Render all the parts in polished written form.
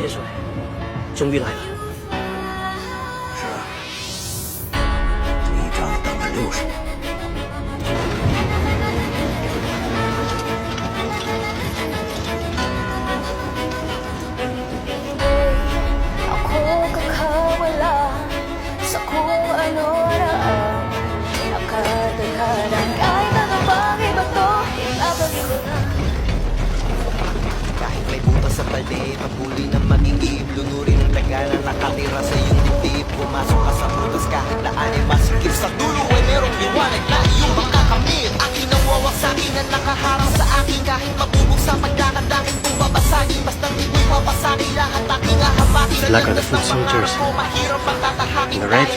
叶帅，终于来了。是啊，这一仗等了60年。Ako kakawala sa kung ano raan. Nakataghalang kahit ano pang iba to, ibabalik ko na. Kahit may butas sa paligid, pagpuli ng magigib, lunurin ang taga na nakatira sa iyong dibdib. Pumasok ka sa butas kahit laan ay masikip. Sa dulo ay merong liwanag na iyong makakamit. Aking nawawak sa akin na nakaharang sa akin. Kahit mabubog sa pagdakad aking kung babasagin. Bastang di ko'y papasagin lahat aking ahamakin. Black are the foot soldiers. And the red,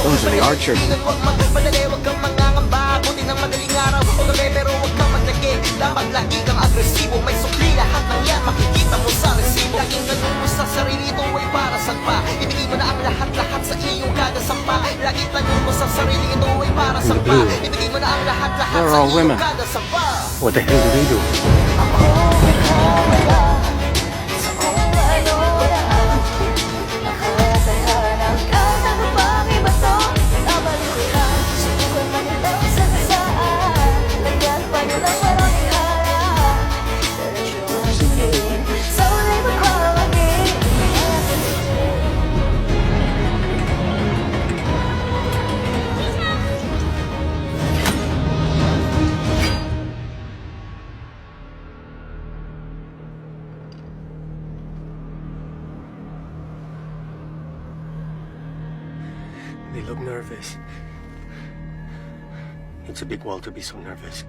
those are the archers. Huwag magpadali, huwag kang mangangamba. Buti ng madaling araw o gabi pero huwag kang magdagi. Dapat lagi kang agresibo. May sukli lahat ng yan makikita mo sa resibo. Laging ganun mo sa sarili, ito ay para saan pa? Ibigay mo na ang lahat-lahat sa iyong kagasampa. Laging tanong mo sa sarili, ito ay para saan pa? Ibigay mo na ang lahat-lahat They're sa all iyong women. kagasampa. What the hell do they do? Ako kakawala sa kung ano raan. Nakataghalang kahit ano pang iba to, ibabalik ko na. Subukan man itong sagasaan. Lagyan pa nyo ng maraming harap. Diretso ang tingin sa uli magpapagin. They look nervous. It's a big wall to be so nervous.